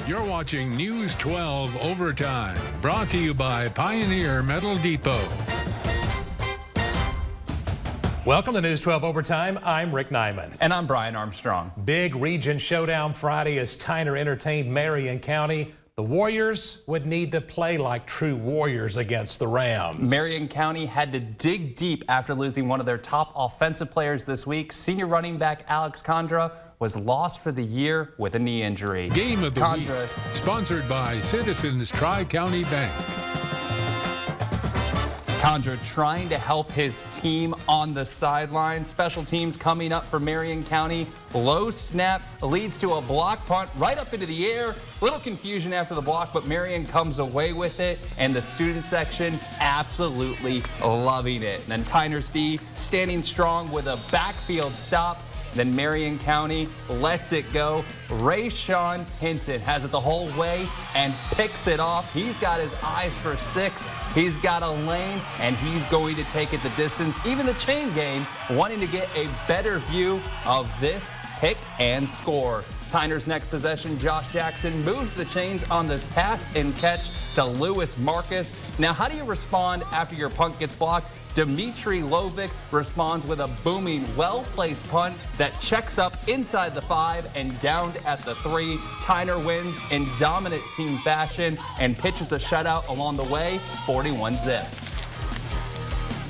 You're watching News 12 Overtime, brought to you by Pioneer Metal Depot. Welcome to News 12 Overtime. I'm Rick Nyman. And I'm Brian Armstrong. Big region showdown Friday as Tyner entertained Marion County. The Warriors would need to play like true Warriors against the Rams. Marion County had to dig deep after losing one of their top offensive players this week. Senior running back Alex Condra was lost for the year with a knee injury. Game of the week, sponsored by Citizens Tri-County Bank. Condra trying to help his team on the sideline. Special teams coming up for Marion County. Low snap leads to a block punt right up into the air. Little confusion after the block, but Marion comes away with it, and the student section absolutely loving it. And then Tyner's D standing strong with a backfield stop. Then Marion County lets it go. Rayshawn Hinton has it the whole way and picks it off. He's got his eyes for 6. He's got a lane, and he's going to take it the distance. Even the chain game wanting to get a better view of this pick and score. Tyner's next possession, Josh Jackson moves the chains on this pass and catch to Lewis Marcus. Now, how do you respond after your punt gets blocked? Dimitri Lovic responds with a booming, well-placed punt that checks up inside the 5 and down at the 3. Tyner wins in dominant team fashion and pitches a shutout along the way, 41-zip.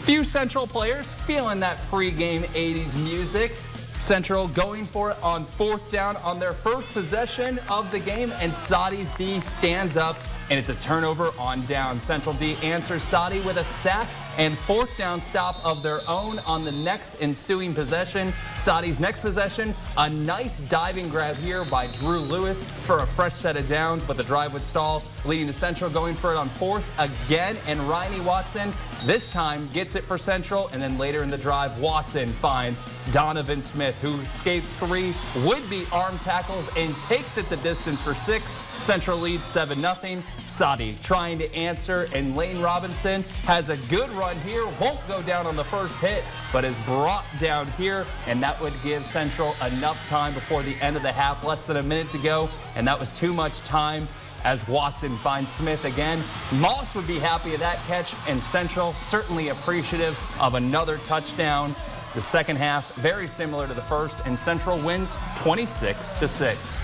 Few Central players feeling that pregame 80s music. Central going for it on 4th down on their first possession of the game, and Sadi's D stands up, and it's a turnover on down. Central D answers Sadi with a sack and 4th down stop of their own on the next ensuing possession. Sadi's next possession, a nice diving grab here by Drew Lewis for a fresh set of downs, but the drive would stall, leading to Central going for it on 4th again, and Riney Watson this time gets it for Central, and then later in the drive, Watson finds Donovan Smith, who escapes 3 would-be arm tackles and takes it the distance for 6. Central leads 7-0. Sadi trying to answer, and Lane Robinson has a good run here. Won't go down on the first hit, but is brought down here, and that would give Central enough time before the end of the half. Less than a minute to go, and that was too much time as Watson finds Smith again. Moss would be happy of that catch, and Central certainly appreciative of another touchdown. The second half very similar to the first, and Central wins 26-6.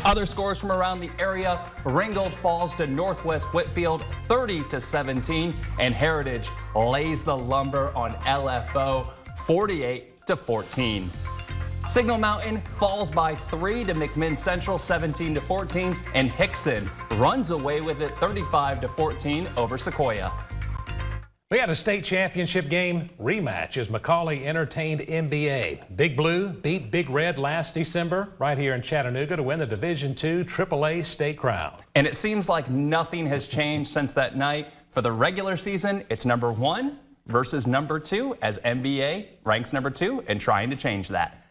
Other scores from around the area: Ringgold falls to Northwest Whitfield 30-17, and Heritage lays the lumber on LFO 48-14. Signal Mountain falls by 3 to McMinn Central 17-14, and Hickson runs away with it 35-14 over Sequoia. We had a state championship game rematch as McCallie entertained MBA. Big Blue beat Big Red last December right here in Chattanooga to win the Division II AAA state crown. And it seems like nothing has changed since that night. For the regular season, it's number 1 versus number 2, as MBA ranks number 2 and trying to change that.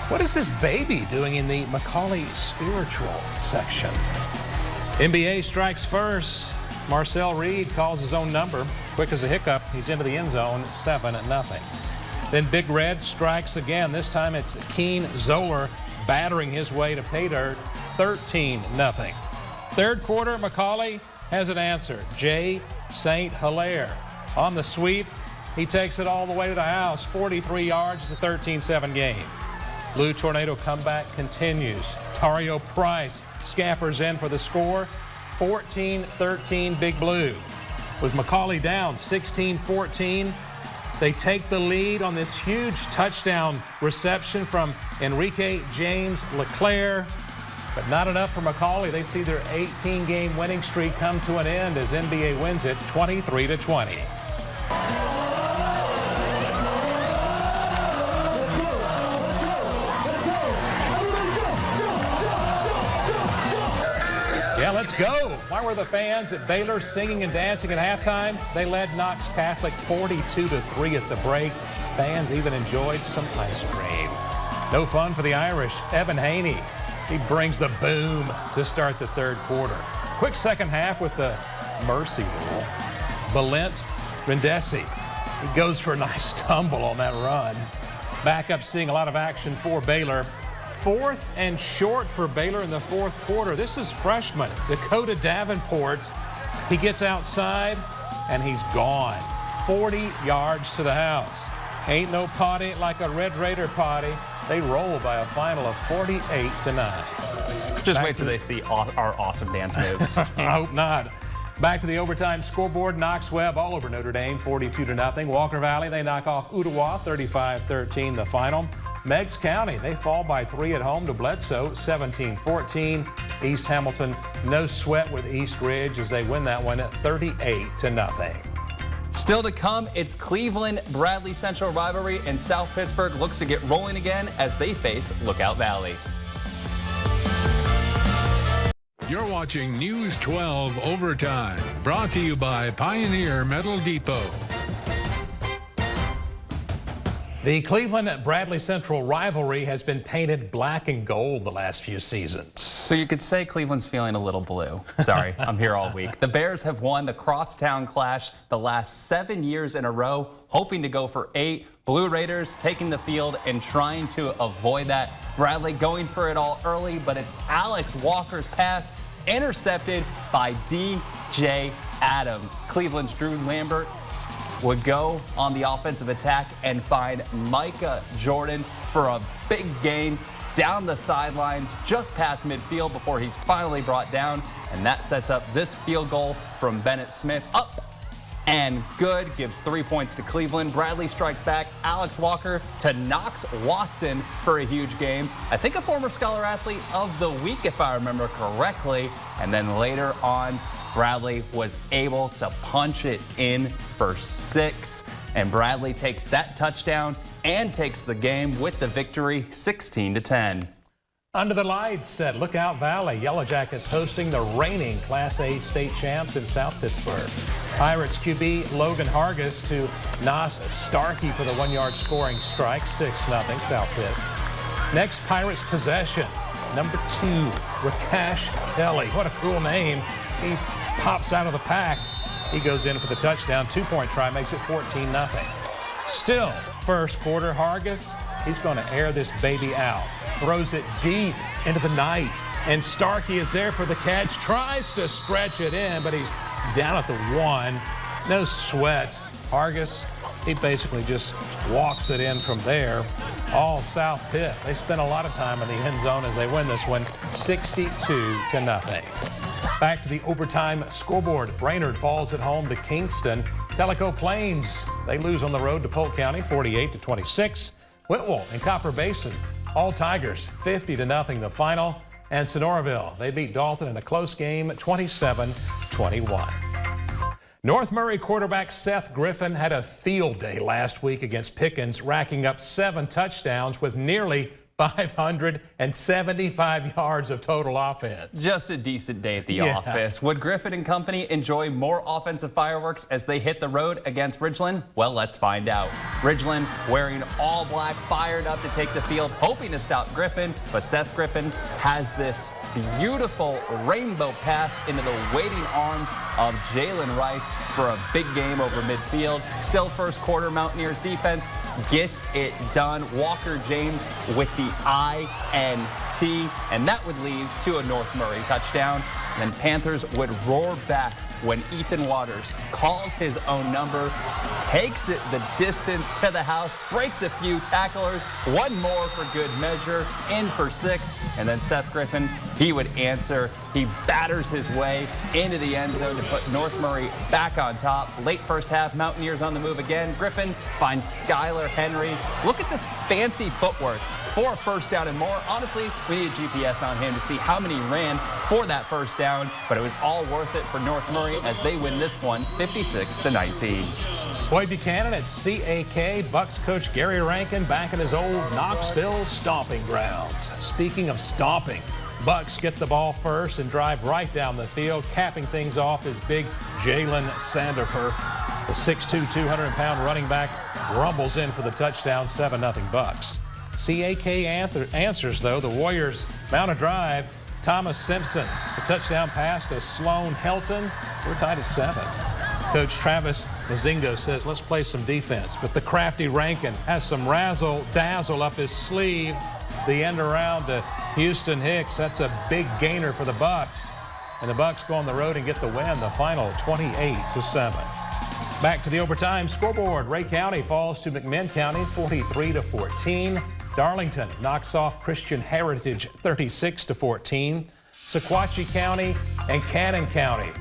What is this baby doing in the McCallie spiritual section? MBA strikes first. Marcel Reed calls his own number. Quick as a hiccup, he's into the end zone, 7-0. Then Big Red strikes again. This time it's Keen Zoller battering his way to pay dirt, 13-0. Third quarter, McCallie has an answer. Jay St. Hilaire on the sweep. He takes it all the way to the house, 43 yards, it's a 13-7 game. Blue Tornado comeback continues. Tario Price scampers in for the score. 14-13 Big Blue. With McCallie down 16-14, they take the lead on this huge touchdown reception from Enrique James Leclerc, but not enough for McCallie. They see their 18-game winning streak come to an end as NBA wins it 23-20. Yeah, let's go. Why were the fans at Baylor singing and dancing at halftime? They led Knox Catholic 42-3 at the break. Fans even enjoyed some ice cream. No fun for the Irish. Evan Haney, he brings the boom to start the third quarter. Quick second half with the mercy rule. Valent Rendesi, he goes for a nice tumble on that run. Back up seeing a lot of action for Baylor. 4th and short for Baylor in the 4th quarter. This is freshman Dakota Davenport. He gets outside and he's gone. 40 yards to the house. Ain't no potty like a Red Raider potty. They roll by a final of 48-9. Just wait till they see our awesome dance moves. I hope not. Back to the overtime scoreboard. Knox Webb all over Notre Dame, 42-0. Walker Valley, they knock off Ottawa, 35-13 the final. Meigs County, they fall by 3 at home to Bledsoe, 17-14. East Hamilton, no sweat with East Ridge as they win that one at 38-0. Still to come, it's Cleveland-Bradley Central rivalry, and South Pittsburgh looks to get rolling again as they face Lookout Valley. You're watching News 12 Overtime, brought to you by Pioneer Metal Depot. The Cleveland-Bradley Central rivalry has been painted black and gold the last few seasons. So you could say Cleveland's feeling a little blue. Sorry, I'm here all week. The Bears have won the crosstown clash the last 7 years in a row, hoping to go for 8. Blue Raiders taking the field and trying to avoid that. Bradley going for it all early, but it's Alex Walker's pass intercepted by DJ Adams. Cleveland's Drew Lambert would go on the offensive attack and find Micah Jordan for a big gain down the sidelines just past midfield before he's finally brought down, and that sets up this field goal from Bennett Smith. Up and good, gives 3 points to Cleveland. Bradley strikes back. Alex Walker to Knox Watson for a huge game. I think a former Scholar Athlete of the Week, if I remember correctly. And then later on, Bradley was able to punch it in for 6. And Bradley takes that touchdown and takes the game with the victory, 16-10. Under the lights at Lookout Valley, Yellow Jackets hosting the reigning Class A state champs in South Pittsburgh. Pirates QB Logan Hargis to Nas Starkey for the 1-yard scoring strike, 6-0 South Pitt. Next Pirates possession, number 2, Rakash Kelly. What a cool name. He pops out of the pack. He goes in for the touchdown. 2-point try makes it 14-0. Still, first quarter, Hargis, he's going to air this baby out. Throws it deep into the night, and Starkey is there for the catch. Tries to stretch it in, but he's down at the 1. No sweat. Hargis, he basically just walks it in from there. All South Pitt. They spent a lot of time in the end zone as they win this one, 62-0. Back to the overtime scoreboard. Brainerd falls at home to Kingston. Tellico Plains, they lose on the road to Polk County, 48-26. Whitwell and Copper Basin, all Tigers, 50-0 the final. And Sonoraville, they beat Dalton in a close game, 27-21. North Murray quarterback Seth Griffin had a field day last week against Pickens, racking up 7 touchdowns with nearly 575 yards of total offense. Just a decent day at the office. Would Griffin and company enjoy more offensive fireworks as they hit the road against Ridgeland? Well, let's find out. Ridgeland wearing all black, fired up to take the field, hoping to stop Griffin, but Seth Griffin has this beautiful rainbow pass into the waiting arms of Jalen Rice for a big game over midfield. Still first quarter, Mountaineers defense gets it done. Walker James with the INT, and that would lead to a North Murray touchdown. And then Panthers would roar back when Ethan Waters calls his own number, takes it the distance to the house, breaks a few tacklers, one more for good measure, in for 6, and then Seth Griffin, he would answer. He batters his way into the end zone to put North Murray back on top. Late first half, Mountaineers on the move again. Griffin finds Skylar Henry. Look at this fancy footwork for a first down and more. Honestly, we need a GPS on him to see how many ran for that first down, but it was all worth it for North Murray as they win this one 56-19. Boyd Buchanan at CAK. Bucks coach Gary Rankin back in his old Knoxville stomping grounds. Speaking of stomping, Bucks get the ball first and drive right down the field. Capping things off is big Jalen Sandifer. The 6'2", 200-pound running back rumbles in for the touchdown, 7-0 Bucks. CAK answers, though. The Warriors mount a drive. Thomas Simpson, the touchdown pass to Sloan Helton. We're tied at 7. Coach Travis Mazingo says, let's play some defense. But the crafty Rankin has some razzle-dazzle up his sleeve. the end around to Houston Hicks. That's a big gainer for the Bucks. And the Bucks go on the road and get the win, the final 28-7. Back to the overtime scoreboard. Ray County falls to McMinn County 43-14. Darlington knocks off Christian Heritage 36-14. Sequatchie County and Cannon County.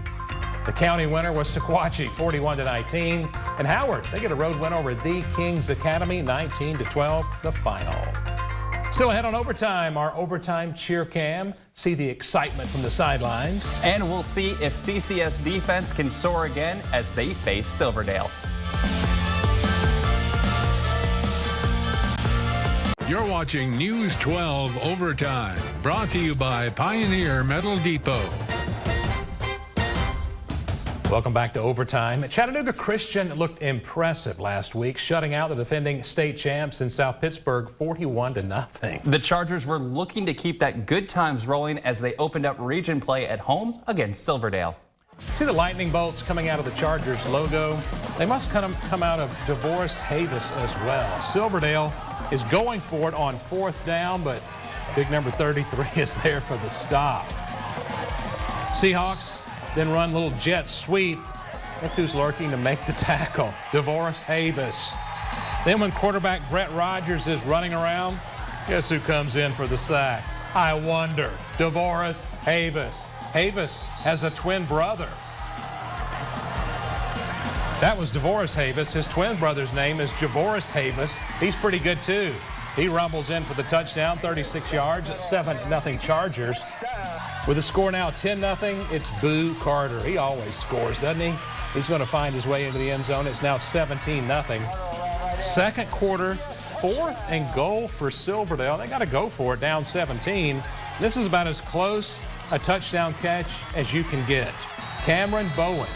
The county winner was Sequatchie 41-19. And Howard, they get a road win over the Kings Academy 19-12, the final. Still ahead on overtime, our overtime cheer cam. See the excitement from the sidelines. And we'll see if CCS defense can soar again as they face Silverdale. You're watching News 12 Overtime, brought to you by Pioneer Metal Depot. Welcome back to overtime. Chattanooga Christian looked impressive last week, shutting out the defending state champs in South Pittsburgh 41-0. The Chargers were looking to keep that good times rolling as they opened up region play at home against Silverdale. See the lightning bolts coming out of the Chargers logo? They must come out of DeVoris Havis as well. Silverdale is going for it on 4th down, but big number 33 is there for the stop. Seahawks then run a little jet sweep. Look who's lurking to make the tackle. DeVoris Havis. Then when quarterback Brett Rogers is running around, guess who comes in for the sack? I wonder. DeVoris Havis. Havis has a twin brother. That was DeVoris Havis. His twin brother's name is Javoris Havis. He's pretty good too. He rumbles in for the touchdown, 36 yards, 7-0 Chargers. With the score now 10-0, it's Boo Carter. He always scores, doesn't he? He's going to find his way into the end zone. It's now 17-0. Second quarter, 4th and goal for Silverdale. They got to go for it, down 17. This is about as close a touchdown catch as you can get. Cameron Bowen,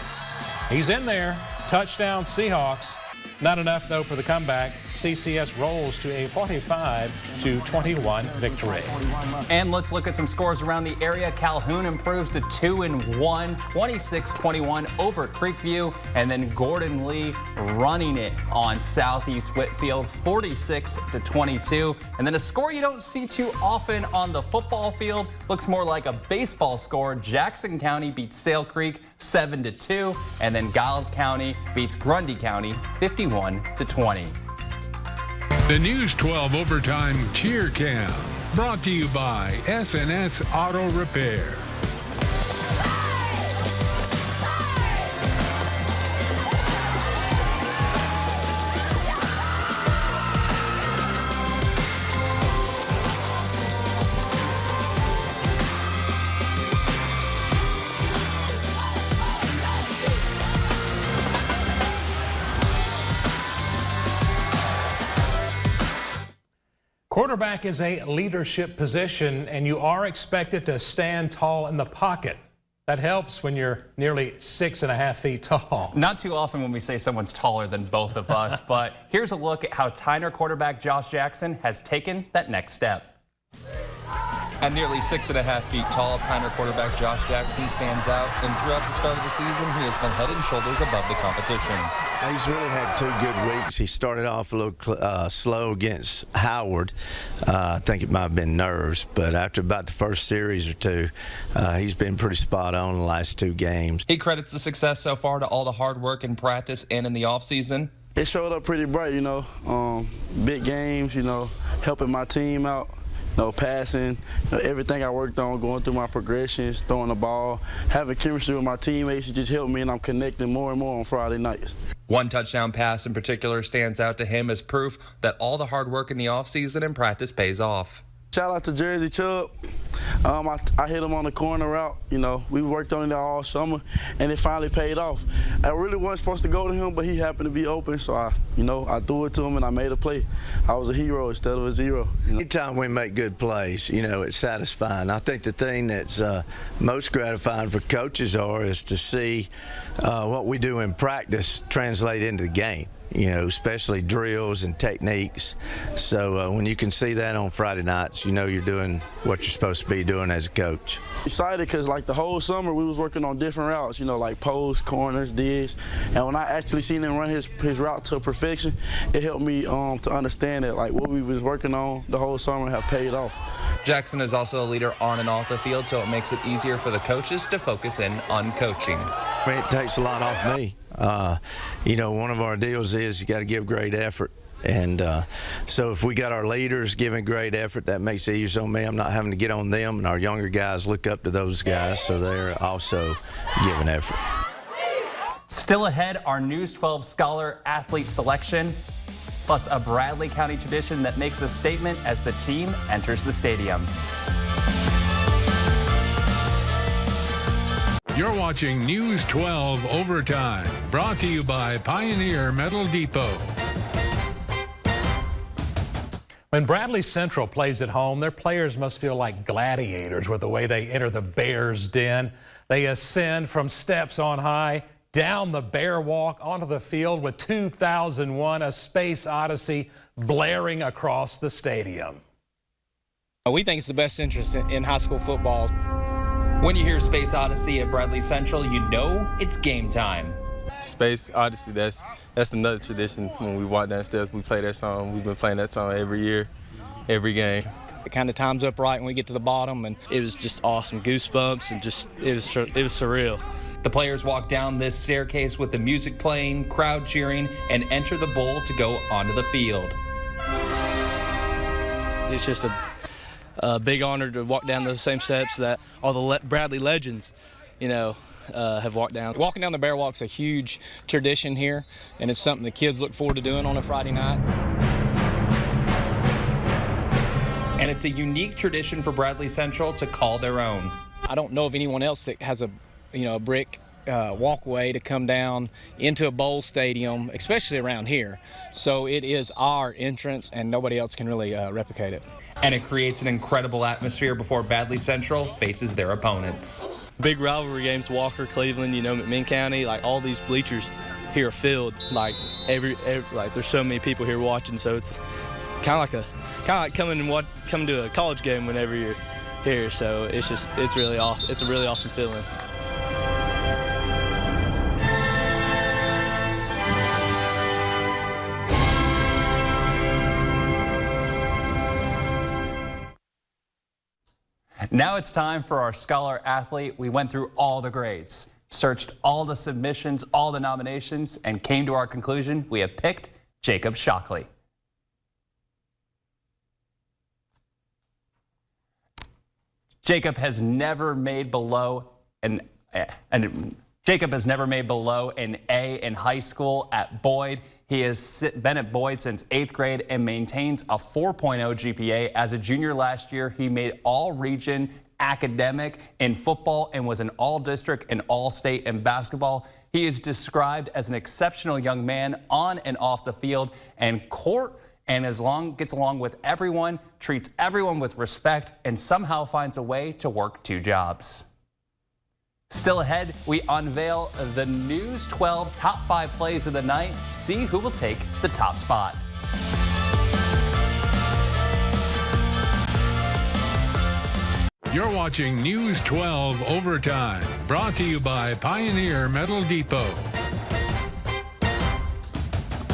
he's in there. Touchdown Seahawks. Not enough, though, for the comeback. CCS rolls to a 45-21 victory. And let's look at some scores around the area. Calhoun improves to 2-1, 26-21 over Creekview. And then Gordon Lee running it on Southeast Whitfield, 46-22. And then a score you don't see too often on the football field. Looks more like a baseball score. Jackson County beats Sale Creek 7-2. And then Giles County beats Grundy County 51-20. The News 12 Overtime Cheer Cam, brought to you by S&S Auto Repair. Quarterback is a leadership position, and you are expected to stand tall in the pocket. That helps when you're nearly 6.5 feet tall. Not too often when we say someone's taller than both of us, but here's a look at how Tyner quarterback Josh Jackson has taken that next step. At nearly 6.5 feet tall, Tyner quarterback Josh Jackson stands out, and throughout the start of the season, he has been head and shoulders above the competition. He's really had 2 good weeks. He started off a little slow against Howard. I think it might have been nerves, but after about the first series or 2, he's been pretty spot on the last 2 games. He credits the success so far to all the hard work in practice and in the offseason. It showed up pretty bright, big games, helping my team out. Passing, everything I worked on, going through my progressions, throwing the ball, having chemistry with my teammates, it just helped me, and I'm connecting more and more on Friday nights. One touchdown pass in particular stands out to him as proof that all the hard work in the offseason and practice pays off. Shout out to Jersey Chubb. I hit him on the corner route. We worked on it all summer, and it finally paid off. I really wasn't supposed to go to him, but he happened to be open, so I threw it to him and I made a play. I was a hero instead of a zero. Anytime we make good plays, it's satisfying. I think the thing that's most gratifying for coaches is to see what we do in practice translate into the game. you know, especially drills and techniques. So when you can see that on Friday nights, you know you're doing what you're supposed to be doing as a coach. Excited because like the whole summer we was working on different routes, you know, like post, corners, digs, and when I actually seen him run his route to perfection, it helped me to understand that like what we was working on the whole summer have paid off. Jackson is also a leader on and off the field, so it makes it easier for the coaches to focus in on coaching. It takes a lot off me. You know, one of our deals is you got to give great effort. And so if we got our leaders giving great effort, that makes it easier on me. I'm not having to get on them, and our younger guys look up to those guys, so they're also giving effort. Still ahead, our News 12 Scholar Athlete selection, plus a Bradley County tradition that makes a statement as the team enters the stadium. You're watching News 12 Overtime, brought to you by Pioneer Metal Depot. When Bradley Central plays at home, their players must feel like gladiators with the way they enter the Bears' den. They ascend from steps on high, down the Bear Walk, onto the field with 2001: A Space Odyssey blaring across the stadium. We think it's the best interest in high school football. When you hear Space Odyssey at Bradley Central, you know it's game time. Space Odyssey, that's another tradition. When we walk downstairs, we play that song. We've been playing that song every year, every game. It kind of times up right when we get to the bottom, and it was just awesome. Goosebumps, and just it was surreal. The players walk down this staircase with the music playing, crowd cheering, and enter the bowl to go onto the field. It's just a big honor to walk down those same steps that all the Bradley legends, you know, have walked down. Walking down the Bear Walk's a huge tradition here, and it's something the kids look forward to doing on a Friday night. And it's a unique tradition for Bradley Central to call their own. I don't know of anyone else that has a brick walkway to come down into a bowl stadium, especially around here. So it is our entrance, and nobody else can really replicate it. And it creates an incredible atmosphere before Bradley Central faces their opponents. Big rivalry games, Walker, Cleveland, McMinn County, like all these bleachers here are filled. Like like there's so many people here watching, so it's kind of like coming to a college game whenever you're here. So it's really awesome. It's a really awesome feeling. Now it's time for our Scholar Athlete. We went through all the grades, searched all the submissions, all the nominations, and came to our conclusion. We have picked Jacob Shockley. Jacob has never made below an A in high school at Boyd. He has been at Boyd since 8th grade and maintains a 4.0 GPA. As a junior last year, he made all-region academic in football and was an all-district and all-state in basketball. He is described as an exceptional young man on and off the field and court, and gets along with everyone, treats everyone with respect, and somehow finds a way to work 2 jobs. Still ahead, we unveil the News 12 top 5 plays of the night. See who will take the top spot. You're watching News 12 Overtime, brought to you by Pioneer Metal Depot.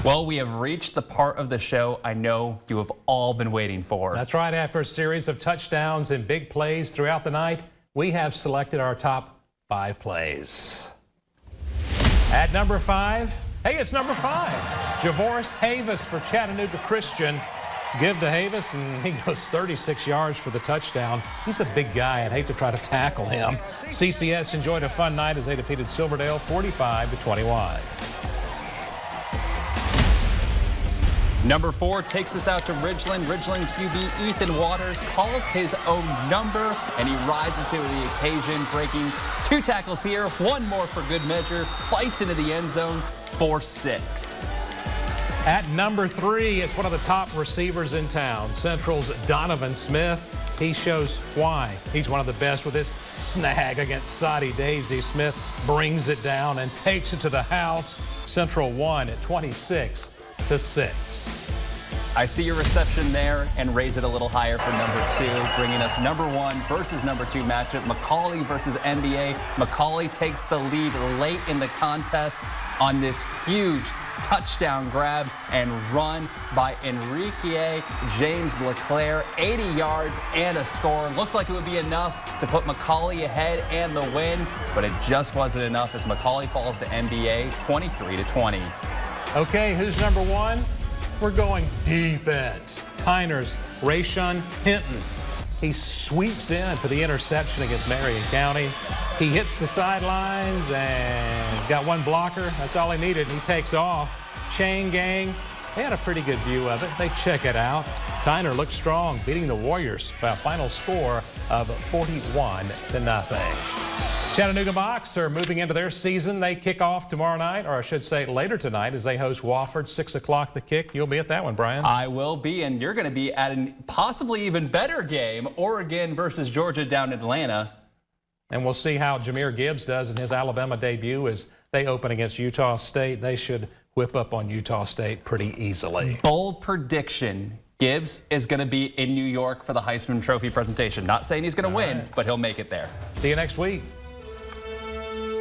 Well, we have reached the part of the show I know you have all been waiting for. That's right. After a series of touchdowns and big plays throughout the night, we have selected our top 5 plays. At number 5, hey, it's number 5. Javoris Havis for Chattanooga Christian. Give to Havis, and he goes 36 yards for the touchdown. He's a big guy. I'd hate to try to tackle him. CCS enjoyed a fun night as they defeated Silverdale 45-21. Number 4 takes us out to Ridgeland. Ridgeland QB Ethan Waters calls his own number, and he rises to the occasion, breaking 2 tackles here, 1 more for good measure, bites into the end zone for 6. At number 3, it's one of the top receivers in town. Central's Donovan Smith He shows why he's one of the best with this snag against Soddy Daisy. Smith brings it down and takes it to the house. Central won at 26-6. I see your reception there and raise it a little higher for number 2, bringing us number 1 versus number 2 matchup. Macaulay versus NBA. Macaulay takes the lead late in the contest on this huge touchdown grab and run by Enrique James Leclerc. 80 yards and a score. Looked like it would be enough to put Macaulay ahead and the win, but it just wasn't enough as Macaulay falls to NBA 23-20. Okay, who's number 1? We're going defense. Tyner's Rayshun Hinton. He sweeps in for the interception against Marion County. He hits the sidelines and got one blocker. That's all he needed. He takes off. Chain gang, they had a pretty good view of it. They check it out. Tyner looked strong, beating the Warriors by a final score of 41-0. Chattanooga Mocs are moving into their season. They kick off tomorrow night, or I should say later tonight, as they host Wofford, 6 o'clock the kick. You'll be at that one, Brian. I will be, and you're going to be at a possibly even better game, Oregon versus Georgia down in Atlanta. And we'll see how Jahmyr Gibbs does in his Alabama debut as they open against Utah State. They should whip up on Utah State pretty easily. Bold prediction. Gibbs is going to be in New York for the Heisman Trophy presentation. Not saying he's going to win, but he'll make it there. See you next week.